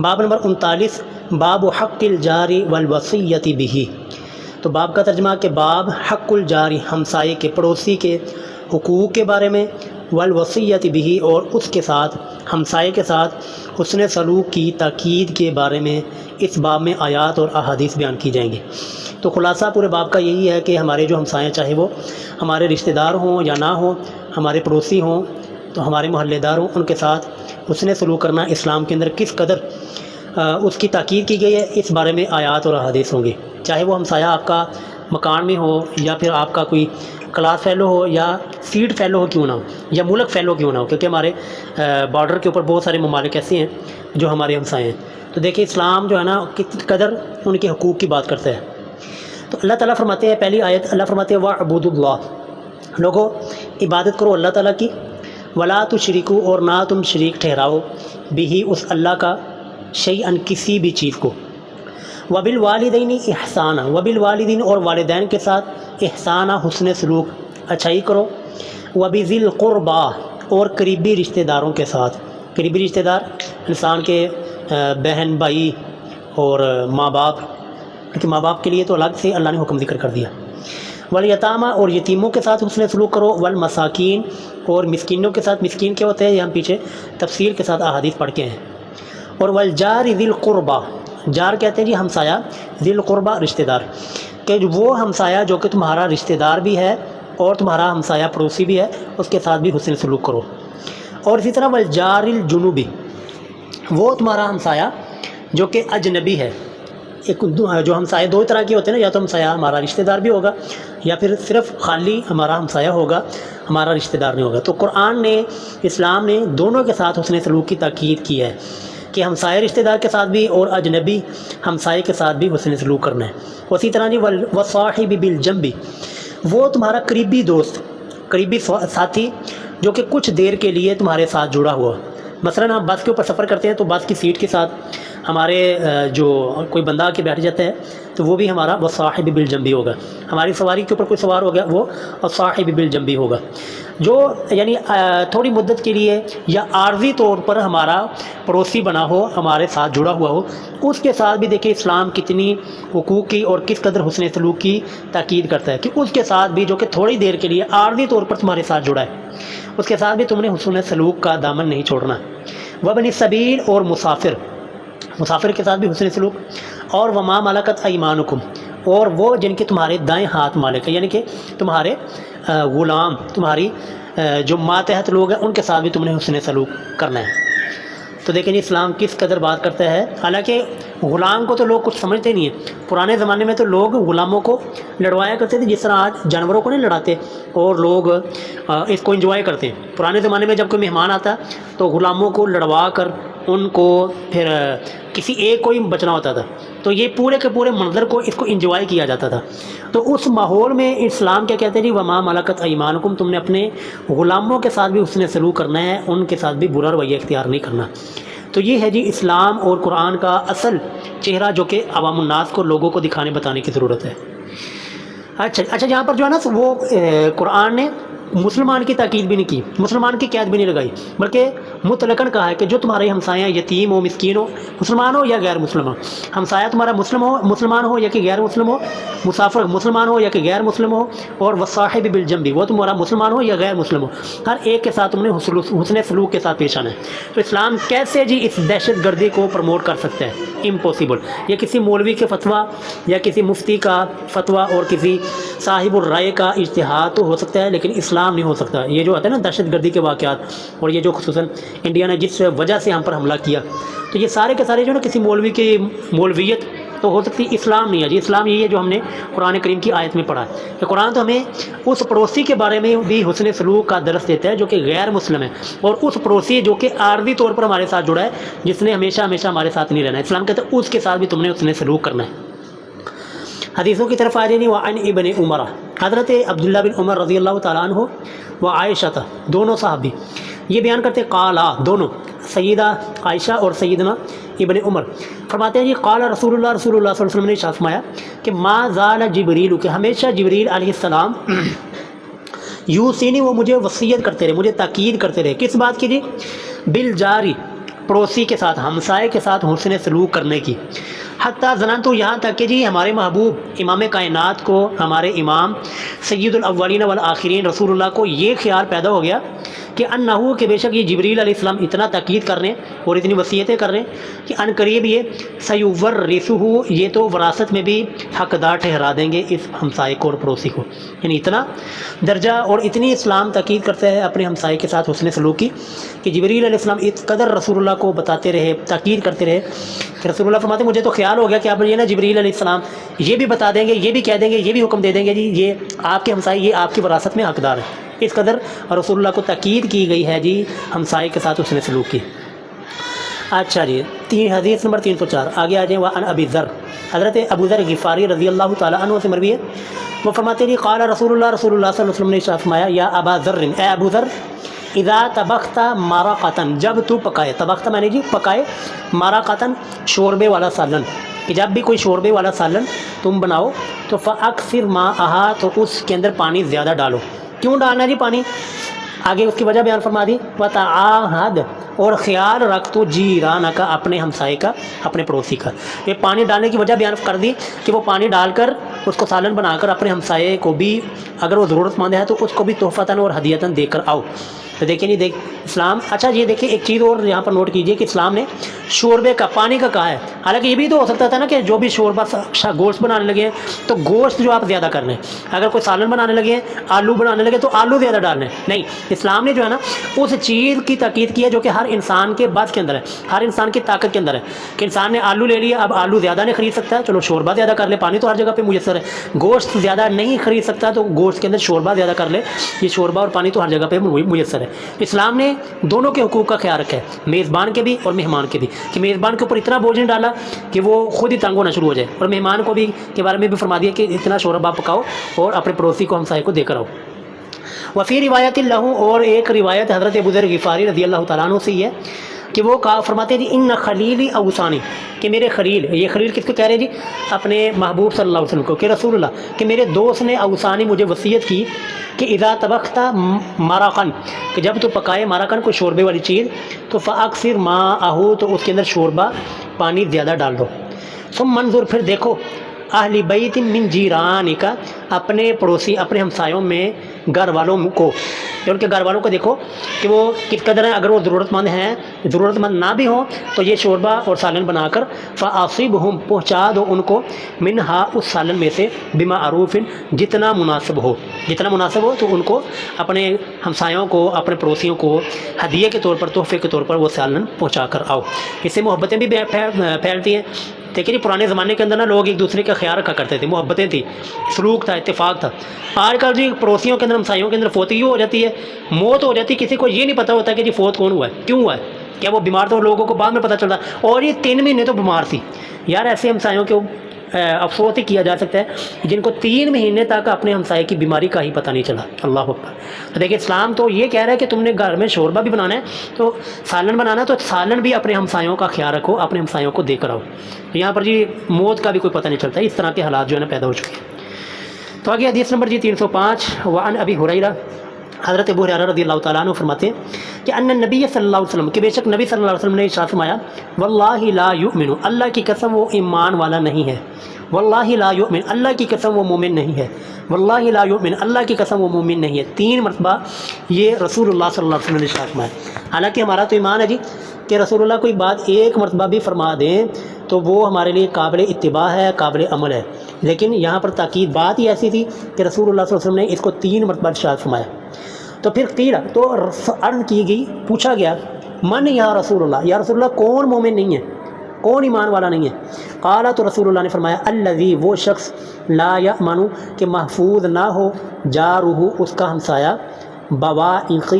باب نمبر 39 باب حق الجاری والوصیت بہ۔ تو باب کا ترجمہ کہ باب حق الجاری ہمسائے کے پڑوسی کے حقوق کے بارے میں، والوصیت بہ اور اس کے ساتھ ہمسائے کے ساتھ حسن سلوک کی تاکید کے بارے میں اس باب میں آیات اور احادیث بیان کی جائیں گی۔ تو خلاصہ پورے باب کا یہی ہے کہ ہمارے جو ہمسائے چاہے وہ ہمارے رشتہ دار ہوں یا نہ ہوں، ہمارے پڑوسی ہوں تو ہمارے محلے دار ہوں، ان کے ساتھ حسن سلوک کرنا اسلام کے اندر کس قدر اس کی تاکید کی گئی ہے، اس بارے میں آیات اور احادیث ہوں گی۔ چاہے وہ ہمسایہ آپ کا مکان میں ہو یا پھر آپ کا کوئی کلاس فیلو ہو یا سیٹ فیلو ہو کیوں نہ ہو یا ملک فیلو کیوں نہ ہو، کیونکہ ہمارے بارڈر کے اوپر بہت سارے ممالک ایسے ہیں جو ہمارے ہمسائے ہیں۔ تو دیکھیں اسلام جو ہے نا کس قدر ان کے حقوق کی بات کرتا ہے۔ تو اللہ تعالیٰ فرماتے ہیں، پہلی آیت اللہ فرماتے ہیں وَاعْبُدُوا اللَّهَ، لوگو عبادت کرو اللہ تعالیٰ کی، وَلَا تُشْرِكُوا اور نہ تم شریک ٹھہراؤ بِهِ اس اللہ کا، شیئاً کسی بھی چیز کو، وَبِالْوَالِدَيْنِ احسانًا وَبِالْوَالِدَيْنِ اور والدین کے ساتھ احسانًا حسن سلوک اچھائی کرو، وَبِذِي الْقُرْبَى اور قریبی رشتہ داروں کے ساتھ۔ قریبی رشتہ دار انسان کے بہن بھائی اور ماں باپ، کیونکہ ماں باپ کے لیے تو الگ سے اللہ نے حکم ذکر کر دیا۔ والیتامہ اور یتیموں کے ساتھ حسن سلوک کرو، والمساکین اور مسکینوں کے ساتھ۔ مسکین کیا ہوتے ہیں یہ ہم پیچھے تفسیر کے ساتھ احادیث پڑھ کے ہیں۔ اور والجار ذی القربہ، جار کہتے ہیں جی ہمسایہ، ذی القربہ رشتہ دار، کہ وہ ہمسایہ جو کہ تمہارا رشتہ دار بھی ہے اور تمہارا ہمسایہ پڑوسی بھی ہے، اس کے ساتھ بھی حسن سلوک کرو۔ اور اسی طرح والجار الجنوبی، وہ تمہارا ہمسایہ جو کہ اجنبی ہے۔ ایک جو ہمسائے دو طرح کے ہوتے ہیں نا، یا تو ہمسایہ ہمارا رشتہ دار بھی ہوگا یا پھر صرف خالی ہمارا ہمسایہ ہوگا، ہمارا رشتہ دار نہیں ہوگا۔ تو قرآن نے، اسلام نے دونوں کے ساتھ حسن سلوک کی تاکید کی ہے کہ ہمسائے رشتہ دار کے ساتھ بھی اور اجنبی ہمسائے کے ساتھ بھی حسن سلوک کرنا ہے۔ اسی طرح جی وصاحب بالجنب، وہ تمہارا قریبی دوست، قریبی ساتھی جو کہ کچھ دیر کے لیے تمہارے ساتھ جڑا ہوا۔ مثلاً ہم بس کے اوپر سفر کرتے ہیں تو بس کی سیٹ کے ساتھ ہمارے جو کوئی بندہ آ کے بیٹھ جاتا ہے تو وہ بھی ہمارا وصاحب بالجنب ہوگا۔ ہماری سواری کے اوپر کوئی سوار ہو گیا وہ وصاحب بالجنب ہوگا، جو یعنی تھوڑی مدت کے لیے یا عارضی طور پر ہمارا پڑوسی بنا ہو، ہمارے ساتھ جڑا ہوا ہو، اس کے ساتھ بھی دیکھیں اسلام کتنی حقوق کی اور کس قدر حسن سلوک کی تاکید کرتا ہے کہ اس کے ساتھ بھی جو کہ تھوڑی دیر کے لیے عارضی طور پر تمہارے ساتھ جڑا ہے، اس کے ساتھ بھی تم نے حسن سلوک کا دامن نہیں چھوڑنا۔ وابن السبیل اور مسافر، مسافر کے ساتھ بھی حسن سلوک۔ اور وما ملکت ایمانکم، اور وہ جن کے تمہارے دائیں ہاتھ مالک ہیں، یعنی کہ تمہارے غلام، تمہاری جو ماتحت لوگ ہیں، ان کے ساتھ بھی تم نے حسن سلوک کرنا ہے۔ تو دیکھیں جی اسلام کس قدر بات کرتا ہے۔ حالانکہ غلام کو تو لوگ کچھ سمجھتے نہیں ہیں، پرانے زمانے میں تو لوگ غلاموں کو لڑوایا کرتے تھے جس طرح آج جانوروں کو نہیں لڑاتے، اور لوگ اس کو انجوائے کرتے ہیں۔ پرانے زمانے میں جب کوئی مہمان آتا تو غلاموں کو لڑوا کر ان کو پھر کسی ایک کو ہی بچنا ہوتا تھا، تو یہ پورے کے پورے منظر کو اس کو انجوائے کیا جاتا تھا۔ تو اس ماحول میں اسلام کیا کہتے ہیں جی وما ملکت ایمانکم، تم نے اپنے غلاموں کے ساتھ بھی حسن سلوک کرنا ہے، ان کے ساتھ بھی برا رویہ اختیار نہیں کرنا۔ تو یہ ہے جی اسلام اور قرآن کا اصل چہرہ جو کہ عوام الناس کو، لوگوں کو دکھانے بتانے کی ضرورت ہے۔ اچھا یہاں پر جو ہے نا وہ قرآن نے مسلمان کی تاکید بھی نہیں کی، مسلمان کی قید بھی نہیں لگائی، بلکہ مطلقاً کہا ہے کہ جو تمہارے ہمسایہ یتیم ہو، مسکین ہو، مسلمان ہو یا غیر مسلم ہو، ہمسایہ تمہارا مسلمان ہو یا کہ غیر مسلم ہو، مسافر مسلمان ہو یا کہ غیر مسلم ہو، اور وصاحب بالجنب، وہ تمہارا مسلمان ہو یا غیر مسلم ہو، ہر ایک کے ساتھ تم نے حسن سلوک کے ساتھ پیش آنا ہے۔ تو اسلام کیسے جی اس دہشت گردی کو پروموٹ کر سکتا ہے؟ امپاسبل۔ یہ کسی مولوی کے فتویٰ یا کسی مفتی کا فتویٰ اور کسی صاحب الرائے کا اجتہاد تو ہو سکتا ہے، لیکن اسلام نہیں ہو سکتا۔ یہ جو آتا ہے نا دہشت گردی کے واقعات، اور یہ جو خصوصاً انڈیا نے جس وجہ سے ہم پر حملہ کیا، تو یہ سارے کے سارے جو نا کسی مولوی کی مولویت تو ہو سکتی، اسلام نہیں ہے جی۔ اسلام یہی ہے جو ہم نے قرآن کریم کی آیت میں پڑھا ہے کہ قرآن تو ہمیں اس پڑوسی کے بارے میں بھی حسن سلوک کا درس دیتا ہے جو کہ غیر مسلم ہے، اور اس پڑوسی جو کہ عارضی طور پر ہمارے ساتھ جڑا ہے، جس نے ہمیشہ ہمارے ساتھ نہیں رہنا ہے، اسلام کہتا ہے اس کے ساتھ بھی تم نے حسن سلوک کرنا ہے۔ حدیثوں کی طرف آ جائیں۔ وعن ابن عمر، حضرت عبداللہ بن عمر رضی اللہ تعالیٰ عنہ و عائشہ، دونوں صحابی یہ بیان کرتے، قالا، دونوں سیدہ عائشہ اور سیدنا ابن عمر فرماتے ہیں جی قال رسول اللہ صلی اللہ علیہ وسلم نے ارشاد فرمایا کہ ما زال جبریل، کہ ہمیشہ جبریل علیہ السلام یوصینی، وہ مجھے وصیت کرتے رہے، مجھے تاکید کرتے رہے، کس بات کی جی؟ بالجاری، پڑوسی کے ساتھ ہمسائے کے ساتھ حسن سلوک کرنے کی، حتیٰ ظننت، یہاں تک کہ جی ہمارے محبوب امام کائنات کو، ہمارے امام سید الاولین والآخرین رسول اللہ کو یہ خیال پیدا ہو گیا کہ انہو، کہ بے شک یہ جبریل علیہ السلام اتنا تاکید کر رہے ہیں اور اتنی وصیتیں کر رہے ہیں کہ ان قریب یہ سیورثہ، یہ تو وراثت میں بھی حقدار ٹھہرا دیں گے اس ہمسائے کو اور پڑوسی کو، یعنی اتنا درجہ اور اتنی اسلام تاکید کرتا ہے اپنے ہمسائے کے ساتھ حسن سلوک کی کہ جبریل علیہ السلام اس قدر رسول اللہ کو بتاتے رہے، تاکید کرتے رہے کہ رسول اللہ فرماتے مجھے تو خیال ہو گیا کہ آپ یہ نا جبریل علیہ السلام یہ بھی بتا دیں گے، یہ بھی کہہ دیں گے، یہ بھی حکم دے دیں گے جی یہ آپ کے ہمسائے یہ آپ کی وراثت میں حقدار ہے، اس قدر رسول اللہ کو تاکید کی گئی ہے جی ہمسائے کے ساتھ حسن سلوک کی۔ اچھا جی، حدیث نمبر 304 آگے آ جائیں۔ وعن ابی ذر، حضرت ابو ذر غفاری رضی اللہ تعالیٰ عنہ سے مروی ہے، وہ فرماتے ہیں قال رسول اللہ صلی اللہ علیہ وسلم نے ارشاد فرمایا یا ابا ذر، اے ابو ذر، اذا طبخت مرقۃ، جب تو پکائے، طبخت میں نے جی پکائے، مرقۃ شوربے والا سالن، کہ جب بھی کوئی شوربے والا سالن تم بناؤ تو فاکثر ماءھا، تو اس کے اندر پانی زیادہ ڈالو۔ کیوں ڈالنا جی پانی؟ آگے اس کی وجہ بیان فرما دی، وتعاہد، اور خیال رکھ تو جیرانہ کا، اپنے ہمسائے کا، اپنے پڑوسی کا۔ یہ پانی ڈالنے کی وجہ بیان کر دی کہ وہ پانی ڈال کر اس کو سالن بنا کر اپنے ہمسائے کو بھی اگر وہ ضرورت مند ہے تو اس کو بھی تحفتاً اور ہدیتاً دے کر آؤ۔ تو دیکھیں جی دیکھ اسلام، اچھا یہ دیکھیں ایک چیز اور یہاں پر نوٹ کیجئے کہ اسلام نے شوربے کا، پانی کا کہا ہے، حالانکہ یہ بھی تو ہو سکتا تھا نا کہ جو بھی شوربہ گوشت بنانے لگے ہیں تو گوشت جو آپ زیادہ کر لیں، اگر کوئی سالن بنانے لگے ہیں، آلو بنانے لگے تو آلو زیادہ ڈالنے، نہیں، اسلام نے جو ہے نا اس چیز کی تاکید کی ہے جو کہ ہر انسان کے بس کے اندر ہے، ہر انسان کی طاقت کے اندر ہے، کہ انسان نے آلو لے لیا، اب آلو زیادہ نہیں خرید سکتا، چلو شوربہ زیادہ کر لے، پانی تو ہر جگہ پہ میسر ہے، گوشت زیادہ نہیں خرید سکتا تو گوشت کے اندر شوربہ زیادہ کر لے، یہ شوربہ اور پانی تو ہر جگہ پہ میسر ہے۔ اسلام نے دونوں کے حقوق کا خیال رکھا ہے، میزبان کے بھی اور مہمان کے بھی، کہ میزبان کے اوپر اتنا بوجھ نہیں ڈالا کہ وہ خود ہی تنگ ہونا شروع ہو جائے، اور مہمان کو بھی کے بارے میں بھی فرما دیا کہ اتنا شوربہ پکاؤ اور اپنے پڑوسی کو، ہمسائے کو دے کر آؤ۔ وفی روایت اللہ، اور ایک روایت حضرت ابو ذر غفاری رضی اللہ تعالیٰ عنہ سے ہے کہ وہ فرماتے ہیں جی ان خلیلی اوصانی، کہ میرے خلیل، یہ خلیل کس کو کہہ رہے ہیں جی؟ اپنے محبوب صلی اللہ علیہ وسلم کو، کہ رسول اللہ، کہ میرے دوست نے اوصانی مجھے وصیت کی کہ اذا طبخت مرقن، کہ جب تو پکائے مرقن، کوئی شوربے والی چیز، تو فاکثر ماءہ، تو اس کے اندر شوربہ پانی زیادہ ڈال دو، ثم منظر، پھر دیکھو، اہل بیت من جیرانک، اپنے پڑوسی، اپنے ہمسایوں میں گھر والوں کو، کہ ان کے گھر والوں کو دیکھو کہ وہ کس قدر ہیں، اگر وہ ضرورت مند ہیں، ضرورت مند نہ بھی ہوں تو یہ شوربہ اور سالن بنا کر فاصبہم، پہنچا دو ان کو، منہا، اس سالن میں سے، بمعروف، جتنا مناسب ہو، جتنا مناسب ہو، تو ان کو، اپنے ہمسایوں کو، اپنے پڑوسیوں کو ہدیے کے طور پر، تحفے کے طور پر وہ سالن پہنچا کر آؤ۔ اس سے محبتیں بھی پھیلتی ہیں۔ دیکھیں جی پرانے زمانے کے اندر نا لوگ ایک دوسرے کا خیال رکھا کرتے تھے، محبتیں تھیں، سلوک تھا، اتفاق تھا۔ آج کل جی پڑوسیوں کے اندر، ہمسایوں کے اندر فوتگی ہو جاتی ہے، موت ہو جاتی ہے، کسی کو یہ نہیں پتہ ہوتا کہ جی فوت کون ہوا ہے، کیوں ہوا ہے، کیا وہ بیمار تھا، لوگوں کو بعد میں پتہ چلتا، اور یہ 3 مہینے تو بیمار تھی۔ یار ایسے ہمسایوں کے افسوس ہی کیا جا سکتا ہے جن کو 3 مہینے تک اپنے ہمسائے کی بیماری کا ہی پتہ نہیں چلا۔ اللہ اکبر۔ تو دیکھیں اسلام تو یہ کہہ رہا ہے کہ تم نے گھر میں شوربہ بھی بنانا ہے، تو سالن بنانا، تو سالن بھی اپنے ہمسایوں کا خیال رکھو، اپنے ہمسایوں کو دے کر آؤ۔ یہاں پر جی موت کا بھی کوئی پتہ نہیں چلتا، اس طرح کے حالات جو ہے نا پیدا ہو چکے ہیں۔ تو آگے حدیث نمبر جی 305، وعن ابی ہریرہ، حضرت ابو ہریرہ رضی اللہ تعالیٰ عنہ فرماتے ہیں کہ ان النبی صلی اللہ علیہ وسلم، کہ بے شک نبی صلی اللہ علیہ وسلم نے ارشاد فرمایا، واللہ لا یؤمن، اللہ کی قسم وہ ایمان والا نہیں ہے، واللہ لا یؤمن، اللہ کی قسم وہ مومن نہیں ہے، واللہ لا یؤمن، اللہ کی قسم وہ مومن نہیں ہے۔ 3 مرتبہ یہ رسول اللہ صلی اللہ علیہ وسلم نے ارشاد فرمایا۔ حالانکہ ہمارا تو ایمان ہے جی کہ رسول اللہ کوئی بات ایک مرتبہ بھی فرما دیں تو وہ ہمارے لیے قابل اتباع ہے، قابل عمل ہے، لیکن یہاں پر تاکید بات ہی ایسی تھی کہ رسول اللہ صلی اللہ علیہ وسلم نے اس کو 3 مرتبہ ارشاد فرمایا۔ تو پھر تو عرض کی گئی، پوچھا گیا، من یا رسول اللہ، یا رسول اللہ کون مومن نہیں ہے، کون ایمان والا نہیں ہے؟ قال، تو رسول اللہ نے فرمایا، الذی، وہ شخص، لا یأمن، کہ محفوظ نہ ہو، جارہ، اس کا ہمسایہ، بوائقہ،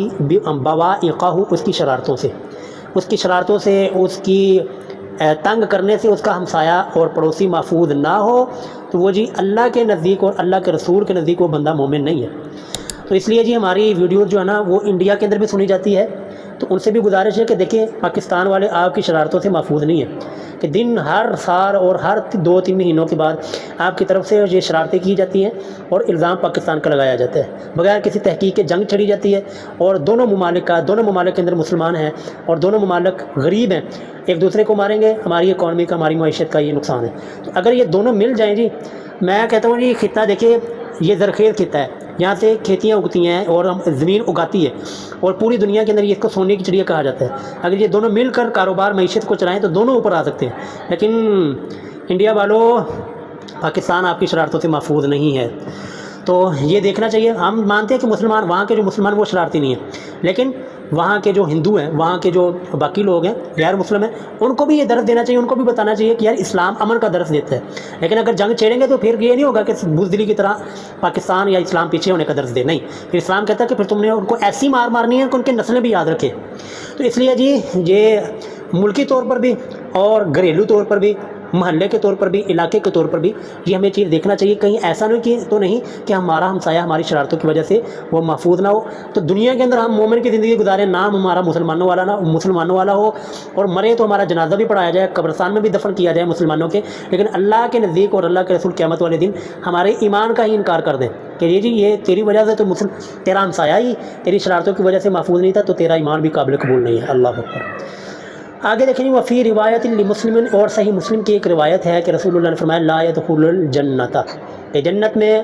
اس کی شرارتوں سے، اس کی شرارتوں سے، اس کی تنگ کرنے سے اس کا ہمسایہ اور پڑوسی محفوظ نہ ہو، تو وہ جی اللہ کے نزدیک اور اللہ کے رسول کے نزدیک وہ بندہ مومن نہیں ہے۔ تو اس لیے جی ہماری ویڈیو جو ہے نا وہ انڈیا کے اندر بھی سنی جاتی ہے، تو ان سے بھی گزارش ہے کہ دیکھیں پاکستان والے آپ کی شرارتوں سے محفوظ نہیں ہے، کہ دن ہر سال اور ہر 2-3 مہینوں کے بعد آپ کی طرف سے یہ شرارتیں کی جاتی ہیں اور الزام پاکستان کا لگایا جاتا ہے، بغیر کسی تحقیق کے جنگ چھڑی جاتی ہے، اور دونوں ممالک کے اندر مسلمان ہیں اور دونوں ممالک غریب ہیں، ایک دوسرے کو ماریں گے، ہماری اکانومی کا، ہماری معیشت کا یہ نقصان ہے۔ تو اگر یہ دونوں مل جائیں جی، میں کہتا ہوں جی خطہ دیکھیے یہ زرخیز خطہ ہے، یہاں سے کھیتیاں اگتی ہیں اور زمین اگاتی ہے، اور پوری دنیا کے اندر یہ اس کو سونے کی چڑیا کہا جاتا ہے۔ اگر یہ دونوں مل کر کاروبار معیشت کو چلائیں تو دونوں اوپر آ سکتے ہیں، لیکن انڈیا والوں، پاکستان آپ کی شرارتوں سے محفوظ نہیں ہے۔ تو یہ دیکھنا چاہیے، ہم مانتے ہیں کہ مسلمان، وہاں کے جو مسلمان وہ شرارتی نہیں ہیں، لیکن وہاں کے جو ہندو ہیں، وہاں کے جو باقی لوگ ہیں غیر مسلم ہیں، ان کو بھی یہ درس دینا چاہیے، ان کو بھی بتانا چاہیے کہ یار اسلام امن کا درس دیتا ہے۔ لیکن اگر جنگ چھیڑیں گے تو پھر یہ نہیں ہوگا کہ بزدلی کی طرح پاکستان یا اسلام پیچھے ہونے کا درس دے، نہیں، پھر اسلام کہتا ہے کہ پھر تم نے ان کو ایسی مار مارنی ہے کہ ان کی نسلیں بھی یاد رکھے۔ تو اس لیے جی یہ ملکی طور پر بھی اور گھریلو طور پر بھی، محلے کے طور پر بھی، علاقے کے طور پر بھی یہ ہمیں چیز دیکھنا چاہیے، کہیں ایسا نہیں کہ ہمارا ہمسایہ ہماری شرارتوں کی وجہ سے وہ محفوظ نہ ہو۔ تو دنیا کے اندر ہم مومن کی زندگی گزاریں، نام ہمارا مسلمانوں والا ہو، اور مرے تو ہمارا جنازہ بھی پڑھایا جائے، قبرستان میں بھی دفن کیا جائے مسلمانوں کے، لیکن اللہ کے نزدیک اور اللہ کے رسول قیامت والے دن ہمارے ایمان کا ہی انکار کر دیں کہ یہ تیری وجہ سے تو تیرا ہمسایہ ہی تیری شرارتوں کی وجہ سے محفوظ نہیں تھا، تو تیرا ایمان بھی قابل قبول نہیں ہے۔ اللہ اکبر۔ آگے دیکھیں جی، وفی روایت لمسلم، اور صحیح مسلم کی ایک روایت ہے کہ رسول اللہ نے فرمایا لا يدخل الجنت، کہ جنت میں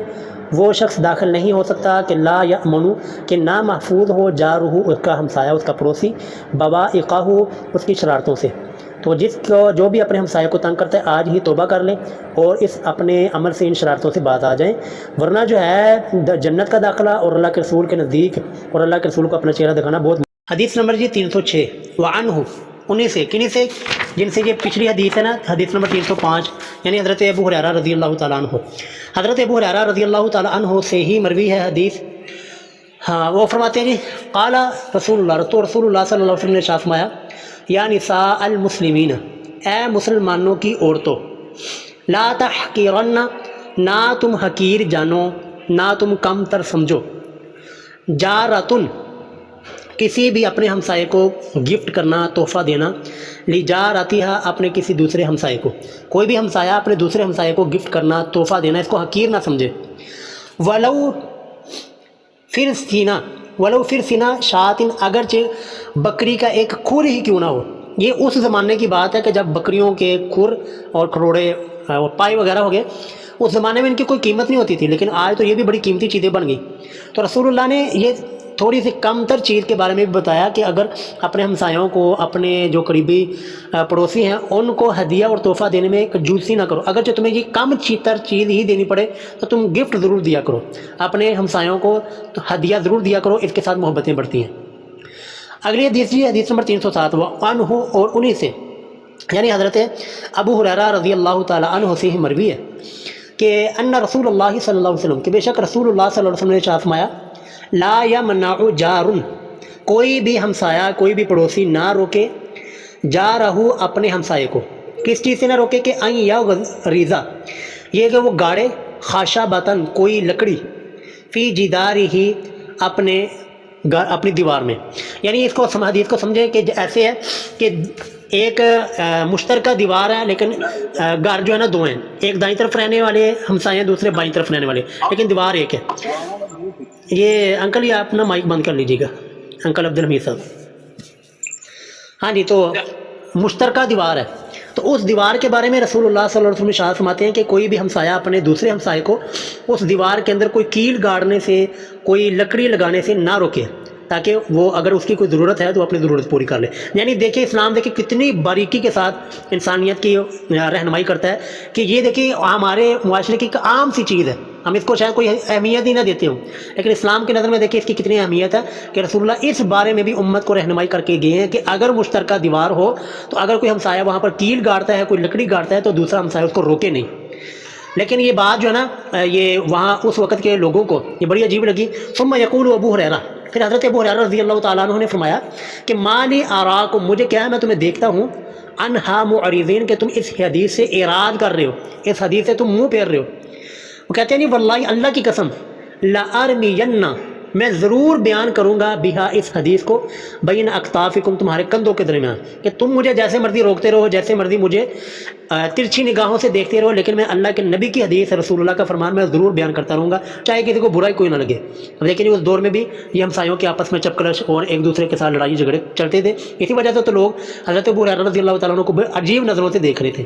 وہ شخص داخل نہیں ہو سکتا کہ لا یأمن، کہ نہ محفوظ ہو جارہ، اس کا ہمسایہ، اس کا پڑوسی، بوائقہ، اس کی شرارتوں سے۔ تو جو بھی اپنے ہمسایہ کو تنگ کرتا ہے آج ہی توبہ کر لیں اور اس اپنے عمل سے ان شرارتوں سے باز آ جائیں، ورنہ جو ہے جنت کا داخلہ اور اللہ کے رسول کے نزدیک اور اللہ کے رسول کو اپنا چہرہ دکھانا بہت۔ حدیث نمبر جی 306، وعنہ، انہی سے، کنہی سے، جن سے یہ پچھلی حدیث ہے نا، حدیث نمبر 305، یعنی حضرت ابو ہریرہ رضی اللہ تعالیٰ عنہ، حضرت ابو ہریرہ رضی اللہ تعالیٰ عنہ سے ہی مروی ہے حدیث۔ ہاں، وہ فرماتے ہیں جی قال رسول اللہ صلی اللہ علیہ وسلم نے ارشاد فرمایا یا نساء المسلمین، اے مسلمانوں کی عورتوں، لا تحقیرن، نہ تم حقیر جانو، نہ تم کم تر سمجھو، جارتن، کسی بھی اپنے ہمسائے کو گفٹ کرنا، تحفہ دینا، لجارتہا، اپنے کسی دوسرے ہمسائے کو، کوئی بھی ہمسایہ اپنے دوسرے ہمسائے کو گفٹ کرنا، تحفہ دینا، اس کو حقیر نہ سمجھے۔ ولو فر سینہ شاتن، اگرچہ بکری کا ایک کھر ہی کیوں نہ ہو۔ یہ اس زمانے کی بات ہے کہ جب بکریوں کے کھر اور کھروڑے اور پائی وغیرہ ہو گئے، اس زمانے میں ان کی کوئی قیمت نہیں ہوتی تھی، لیکن آج تو یہ بھی بڑی قیمتی چیزیں بن گئی۔ تو رسول اللہ نے یہ تھوڑی سی کم تر چیز کے بارے میں بھی بتایا کہ اگر اپنے ہمسایوں کو، اپنے جو قریبی پڑوسی ہیں، ان کو ہدیہ اور تحفہ دینے میں کنجوسی نہ کرو، اگرچہ تمہیں یہ کم تر چیز ہی دینی پڑے تو تم گفٹ ضرور دیا کرو، اپنے ہمسایوں کو تو ہدیہ ضرور دیا کرو، اس کے ساتھ محبتیں بڑھتی ہیں۔ اگلی حدیث جی، حدیث نمبر 307، وعنہ، اور انہی سے، یعنی حضرت ابو ہریرہ رضی اللہ تعالیٰ عنہ سے ہی مروی ہے کہ ان رسول اللہ صلی اللہ علیہ وسلم، کہ بے شک رسول اللہ صلی اللہ علیہ وسلم نے ارشاد فرمایا لا یمنع جار، کوئی بھی ہمسایہ، کوئی بھی پڑوسی نہ روکے، جارہ، اپنے ہمسائے کو، کس چیز سے نہ روکے کہ ان یغریزا، یہ کہ وہ گاڑے، خاشبۃ، کوئی لکڑی، فی جدارہ، اپنی دیوار میں، یعنی اس کو حدیث کو سمجھے کہ ایسے ہے کہ ایک مشترکہ دیوار ہے، لیکن گھر جو ہے نا دو ہیں، ایک دائیں طرف رہنے والے ہمسائے ہیں، دوسرے بائیں طرف رہنے والے، لیکن دیوار ایک ہے۔ یہ انکل یہ آپ نا مائک بند کر لیجیے گا، انکل عبد الحمید صاحب۔ ہاں جی، تو مشترکہ دیوار ہے، تو اس دیوار کے بارے میں رسول اللہ صلی اللہ علیہ وسلم ارشاد فرماتے ہیں کہ کوئی بھی ہمسایہ اپنے دوسرے ہمسائے کو اس دیوار کے اندر کوئی کیل گاڑنے سے، کوئی لکڑی لگانے سے نہ روکے، تاکہ وہ اگر اس کی کوئی ضرورت ہے تو اپنی ضرورت پوری کر لے۔ یعنی دیکھیں اسلام دیکھیں کتنی باریکی کے ساتھ انسانیت کی رہنمائی کرتا ہے کہ یہ دیکھیں ہمارے معاشرے کی ایک عام سی چیز ہے، ہم اس کو شاید کوئی اہمیت ہی نہ دیتے ہوں، لیکن اسلام کی نظر میں دیکھیں اس کی کتنی اہمیت ہے کہ رسول اللہ اس بارے میں بھی امت کو رہنمائی کر کے گئے ہیں کہ اگر مشترکہ دیوار ہو تو اگر کوئی ہمسایہ وہاں پر کیل گاڑتا ہے، کوئی لکڑی گاڑتا ہے، تو دوسرا ہمسایہ اس کو روکے نہیں۔ لیکن یہ بات جو ہے نا، یہ وہاں اس وقت کے لوگوں کو یہ بڑی عجیب لگی۔ ثم یقول ابو ہریرہ، پھر حضرت ابو ہریرہ رضی اللہ تعالیٰ عنہ نے فرمایا کہ مالی آراکم، مجھے کیا ہے، میں تمہیں دیکھتا ہوں، انہا معرضین، کہ تم اس حدیث سے اعراض کر رہے ہو، اس حدیث سے تم منہ پھیر رہے ہو۔ وہ کہتے ہیں نہیں واللہ، اللہ کی قسم، لَأَرْمِيَنَّ، میں ضرور بیان کروں گا بہا اس حدیث کو بین اکتافکم تمہارے کندھوں کے درمیان، کہ تم مجھے جیسے مرضی روکتے رہو، جیسے مرضی مجھے ترچھی نگاہوں سے دیکھتے رہو، لیکن میں اللہ کے نبی کی حدیث رسول اللہ کا فرمان میں ضرور بیان کرتا رہوں گا، چاہے کسی کو برائی کوئی نہ لگے۔ لیکن اس دور میں بھی یہ ہمسایوں کے آپس میں چپکلش اور ایک دوسرے کے ساتھ لڑائی جھگڑے چلتے تھے، اسی وجہ سے تو لوگ حضرت ابو ہریرہ رضی اللہ تعالیٰ عنہ کو عجیب نظروں سے دیکھ رہے تھے۔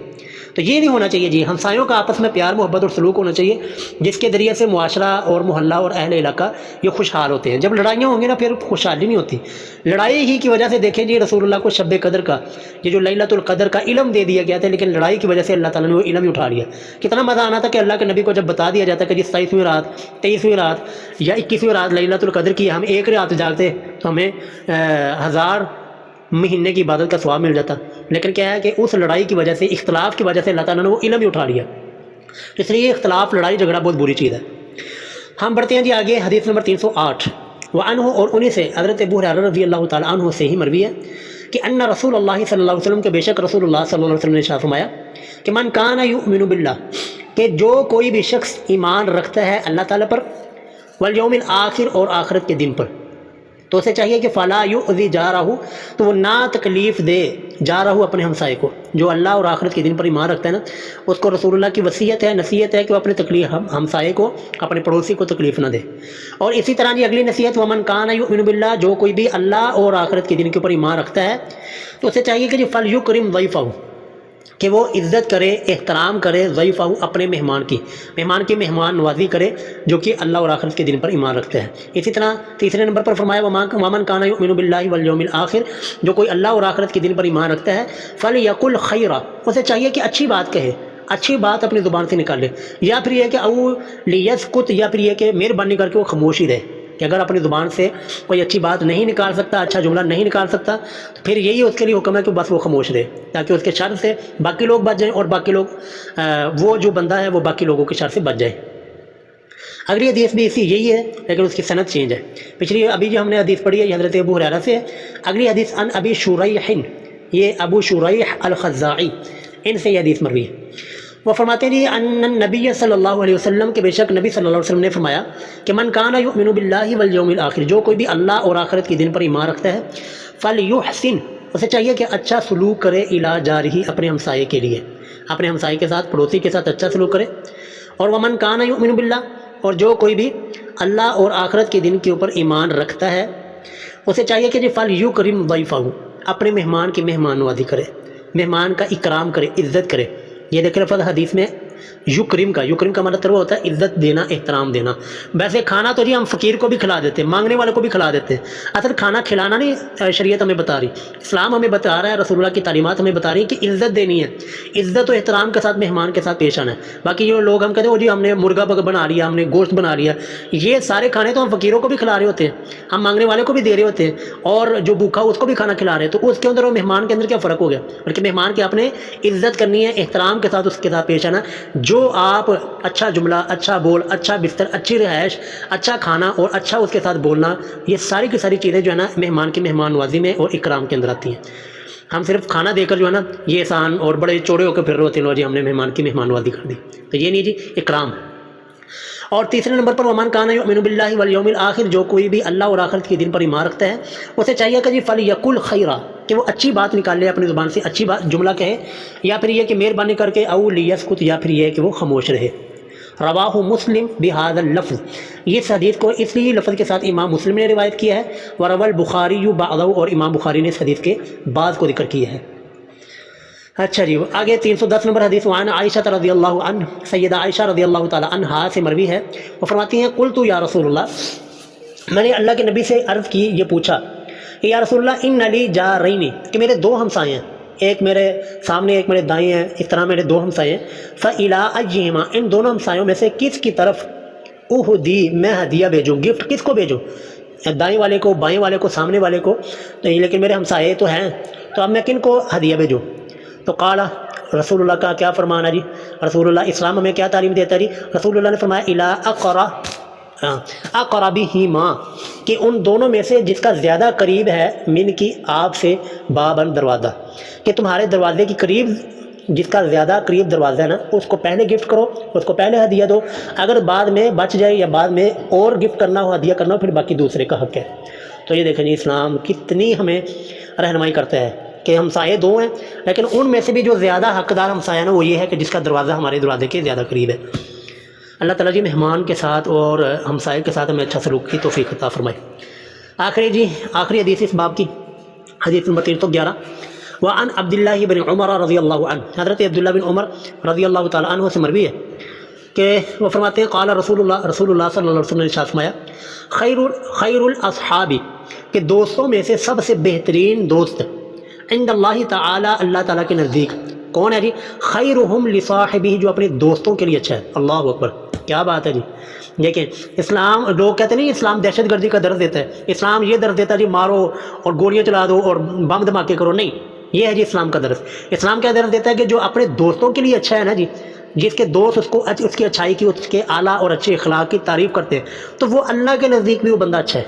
تو یہ نہیں ہونا چاہیے جی، ہمسایوں کا آپس میں پیار محبت اور سلوک ہونا چاہیے، جس کے ذریعے سے معاشرہ اور محلہ اور اہل علاقہ یہ خوشحال ہوتے ہیں۔ جب لڑائیاں ہوں گی نا پھر خوشحالی نہیں ہوتی۔ لڑائی ہی کی وجہ سے دیکھیں جی رسول اللہ کو شب قدر کا، یہ جو لیلۃ القدر کا علم دے دیا گیا تھا، لیکن لڑائی کی وجہ سے اللہ تعالیٰ نے وہ علم ہی اٹھا لیا۔ کتنا مزہ آنا تھا کہ اللہ کے نبی کو جب بتا دیا جاتا کہ جی 27ویں رات 23ویں رات یا 21ویں رات لیلۃ القدر کی، ہم ایک رات جاگتے تو ہمیں 1000 مہینے کی عبادت کا ثواب مل جاتا۔ لیکن کیا ہے کہ اس لڑائی کی وجہ سے، اختلاف کی وجہ سے اللہ تعالیٰ نے وہ علم ہی اٹھا لیا۔ اس لیے اختلاف، لڑائی جھگڑا بہت بری چیز ہے۔ ہم بڑھتے ہیں جی آگے، حدیث نمبر 308 وعنہ، اور انہیں سے حضرت ابو ہریرہ رضی اللہ تعالیٰ عنہ سے ہی مروی ہے کہ ان رسول اللہ صلی اللہ علیہ وسلم کے بے شک رسول اللہ صلی اللہ علیہ وسلم نے ارشاد فرمایا کہ من کان یؤمن باللہ، کہ جو کوئی بھی شخص ایمان رکھتا ہے اللہ تعالیٰ پر، والیوم الآخر اور آخرت کے دن پر، تو اسے چاہیے کہ فلا یؤذی جارہ، تو وہ نہ تکلیف دے جارہ اپنے ہمسائے کو۔ جو اللہ اور آخرت کے دن پر ایمان رکھتا ہے نا، اس کو رسول اللہ کی وصیت ہے، نصیحت ہے کہ وہ اپنے تکلیف ہمسائے کو، اپنے پڑوسی کو تکلیف نہ دے۔ اور اسی طرح جی اگلی نصیحت، ومن کان یؤمن باللہ، جو کوئی بھی اللہ اور آخرت کے دن کے اوپر ایمان رکھتا ہے تو اسے چاہیے کہ جی فلیکرم ضیفہ، کہ وہ عزت کرے، احترام کرے ضیفہ، اپنے مہمان کی مہمان نوازی کرے جو کہ اللہ اور آخرت کے دن پر ایمان رکھتا ہے۔ اسی طرح تیسرے نمبر پر فرمایا ومن کان یؤمن باللہ والیوم الآخر، جو کوئی اللہ اور آخرت کے دن پر ایمان رکھتا ہے، فلیقل خیرا، اسے چاہیے کہ اچھی بات کہے، اچھی بات اپنی زبان سے نکال لے، یا پھر یہ کہ او لیسکت، یا پھر یہ کہ مہربانی کر کے وہ خاموش ہی رہے، کہ اگر اپنی زبان سے کوئی اچھی بات نہیں نکال سکتا، اچھا جملہ نہیں نکال سکتا، تو پھر یہی اس کے لیے حکم ہے کہ بس وہ خاموش رہے، تاکہ اس کے شر سے باقی لوگ بچ جائیں، اور باقی لوگ وہ جو بندہ ہے وہ باقی لوگوں کے شر سے بچ جائے۔ اگلی حدیث بھی اسی یہی ہے، لیکن اس کی سند چینج ہے۔ پچھلی ابھی جو ہم نے حدیث پڑھی ہے یہ حضرت ابو ہریرہ سے ہے۔ اگلی حدیث ان ابی شریح، یہ ابو شریح الخزاعی، ان سے یہ حدیث مروی ہے۔ وہ فرماتے ہیں ان النبی صلی اللہ علیہ وسلم کے بے شک نبی صلی اللہ علیہ وسلم نے فرمایا کہ من کان یؤمن باللہ والیوم الآخر، جو کوئی بھی اللہ اور آخرت کے دن پر ایمان رکھتا ہے، فلیحسن، اسے چاہیے کہ اچھا سلوک کرے، الی جارہ، اپنے ہمسائے کے لیے، اپنے ہمسائے کے ساتھ، پڑوسی کے ساتھ اچھا سلوک کرے۔ اور ومن کان یؤمن باللہ، اور جو کوئی بھی اللہ اور آخرت کے دن کے اوپر ایمان رکھتا ہے، اسے چاہیے کہ جی فلیکرم ضیفہ، اپنے مہمان کی مہمان نوازی کرے، مہمان کا اکرام کرے، عزت کرے۔ یہ دیکھ لفظ حدیث میں یکرم کا مطلب ہوتا ہے عزت دینا، احترام دینا۔ ویسے کھانا تو جی ہم فقیر کو بھی کھلا دیتے ہیں، مانگنے والے کو بھی کھلا دیتے ہیں، اصل کھانا کھلانا نہیں شریعت ہمیں بتا رہی، اسلام ہمیں بتا رہا ہے، رسول اللہ کی تعلیمات ہمیں بتا رہی ہے کہ عزت دینی ہے، عزت و احترام کے ساتھ مہمان کے ساتھ پیش آنا ہے۔ باقی جو لوگ ہم کہتے ہیں وہ جی ہم نے مرغا بنا لیا، ہم نے گوشت بنا لیا، یہ سارے کھانے تو ہم فقیروں کو بھی کھلا رہے ہوتے ہیں، ہم مانگنے والے کو بھی دے رہے ہوتے ہیں، اور جو بھوکا اس کو بھی کھانا کھلا رہے ہیں، تو اس کے اندر اور مہمان کے اندر کیا فرق ہو گیا؟ بلکہ مہمان کی آپ نے عزت کرنی ہے، احترام کے ساتھ اس کے ساتھ پیش آنا۔ جو آپ اچھا جملہ، اچھا بول، اچھا بستر، اچھی رہائش، اچھا کھانا اور اچھا اس کے ساتھ بولنا، یہ ساری کی ساری چیزیں جو ہے نا مہمان کی مہمان نوازی میں اور اکرام کے اندر آتی ہیں۔ ہم صرف کھانا دے کر جو ہے نا یہ احسان اور بڑے چوڑے ہو کے پھر رہے ہوتے ہیں، لو جی ہم نے مہمان کی مہمان نوازی کر دی، تو یہ نہیں جی، اکرام۔ اور تیسرے نمبر پر ومن کان یؤمن باللہ والیوم الآخر، جو کوئی بھی اللہ اور آخرت کے دن پر ایمان رکھتا ہے، اسے چاہیے کہ جی فلیقل خیرا، کہ وہ اچھی بات نکال لے، اپنی زبان سے اچھی بات جملہ کہے، یا پھر یہ کہ مہربانی کر کے، او لیسکت، یا پھر یہ کہ وہ خاموش رہے۔ رواہ مسلم بہذا اللفظ، اس حدیث کو اس لیے لفظ کے ساتھ امام مسلم نے روایت کیا ہے، وروى البخاری بعضہ، اور امام بخاری نے اس حدیث کے بعض کو ذکر کیا ہے۔ اچھا جی آگے 310 نمبر حدیث، وعن عائشہ رضی اللہ عنہ، سیدہ عائشہ رضی اللہ تعالی عنہا سے مروی ہے، وہ فرماتی ہیں قلت یا رسول اللہ، میں نے اللہ کے نبی سے عرض کی، یہ پوچھا کہ یا رسول اللہ ان لی جارین، کہ میرے دو ہمسائے ہیں، ایک میرے سامنے ایک میرے دائیں ہیں، اس طرح میرے دو ہمسائے ہیں، فإلی ایہما، ان دونوں ہمسایوں میں سے کس کی طرف اہدی، میں ہدیہ بھیجوں، گفٹ کس کو بھیجوں، دائیں والے کو، بائیں والے کو، سامنے والے کو، لیکن میرے ہمسائے تو ہیں، تو اب میں کن کو ہدیہ بھیجوں؟ تو قال، رسول اللہ کا کیا فرمانا جی، رسول اللہ اسلام ہمیں کیا تعلیم دیتا ہے جی، رسول اللہ نے فرمایا الی اقربہما، کہ ان دونوں میں سے جس کا زیادہ قریب ہے، من کی آپ سے، بابن، دروازہ، کہ تمہارے دروازے کی قریب جس کا زیادہ قریب دروازہ ہے نا اس کو پہلے گفٹ کرو، اس کو پہلے ہدیہ دو، اگر بعد میں بچ جائے یا بعد میں اور گفٹ کرنا ہو، ہدیہ کرنا ہو، پھر باقی دوسرے کا حق ہے۔ تو یہ دیکھیں جی اسلام کتنی ہمیں رہنمائی کرتا ہے کہ ہمسائے دو ہیں، لیکن ان میں سے بھی جو زیادہ حقدار ہمسایہ نا وہ یہ ہے کہ جس کا دروازہ ہمارے دروازے کے زیادہ قریب ہے۔ اللہ تعالیٰ جی مہمان کے ساتھ اور ہمسائے کے ساتھ ہمیں اچھا سلوک کی توفیق عطا فرمائے۔ آخری حدیث اس باب کی، حدیث نمبر 311، وعن عبداللہ بن عمر رضی اللہ عنہ، حضرت عبداللہ بن عمر رضی اللہ تعالیٰ عنہ سے مروی ہے کہ وہ فرماتے ہیں قال رسول اللہ صلی اللہ علیہ وسلم نے ارشاد فرمایا خیر الاصحاب، کہ دوستوں میں سے سب سے بہترین دوست عند اللہ تعالیٰ، اللہ تعالیٰ کے نزدیک کون ہے جی؟ خیرہم لصاحبہ، جو اپنے دوستوں کے لیے اچھا ہے۔ اللہ اکبر، کیا بات ہے جی۔ دیکھیں اسلام، لوگ کہتے نہیں اسلام دہشت گردی کا درس دیتا ہے، اسلام یہ درس دیتا ہے جی مارو اور گولیاں چلا دو اور بم دھماکے کرو، نہیں، یہ ہے جی اسلام کا درس۔ اسلام کیا درس دیتا ہے کہ جو اپنے دوستوں کے لیے اچھا ہے نا جی، جس کے دوست اس کی اچھائی کی، اس کے اعلیٰ اور اچھے اخلاق کی تعریف کرتے ہیں، تو وہ اللہ کے نزدیک بھی وہ بندہ اچھا ہے،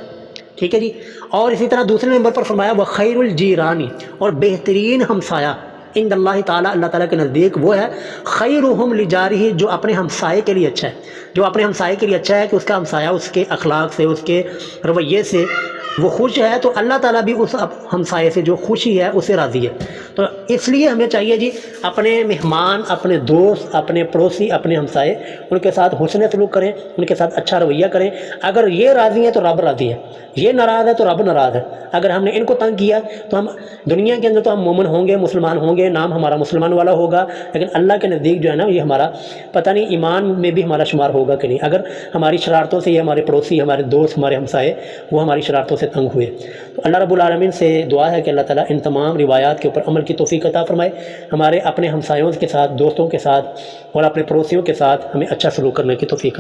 ٹھیک ہے جی۔ اور اسی طرح دوسرے نمبر پر فرمایا وہ خیر الجیرانی، اور بہترین ہمسایہ عند اللہ تعالیٰ، اللہ تعالیٰ کے نزدیک وہ ہے خیرہم لجارہ، جو اپنے ہمسائے کے لیے اچھا ہے، جو اپنے ہمسائے کے لیے اچھا ہے کہ اس کا ہمسایہ اس کے اخلاق سے، اس کے رویے سے وہ خوش ہے، تو اللہ تعالیٰ بھی اس ہمسائے سے جو خوشی ہے اسے راضی ہے۔ تو اس لیے ہمیں چاہیے جی اپنے مہمان، اپنے دوست، اپنے پڑوسی، اپنے ہمسائے، ان کے ساتھ حسن سلوک کریں، ان کے ساتھ اچھا رویہ کریں۔ اگر یہ راضی ہیں تو رب راضی ہے، یہ ناراض ہے تو رب ناراض ہے۔ اگر ہم نے ان کو تنگ کیا تو ہم دنیا کے اندر تو ہم مومن ہوں گے، مسلمان ہوں گے، نام ہمارا مسلمان والا ہوگا، لیکن اللہ کے نزدیک جو ہے نا یہ ہمارا پتہ نہیں ایمان میں بھی ہمارا شمار ہوگا کہ نہیں، اگر ہماری شرارتوں سے یہ ہمارے پڑوسی، ہمارے دوست، ہمارے ہمسائے وہ ہماری شرارتوں سے تنگ ہوئے۔ تو اللہ رب العالمین سے دعا ہے کہ اللہ تعالیٰ ان تمام روایات کے اوپر عمل کی توفیق عطا فرمائے، ہمارے اپنے ہمسایوں کے ساتھ، دوستوں کے ساتھ اور اپنے پڑوسیوں کے ساتھ ہمیں اچھا سلوک کرنے کی توفیق عطا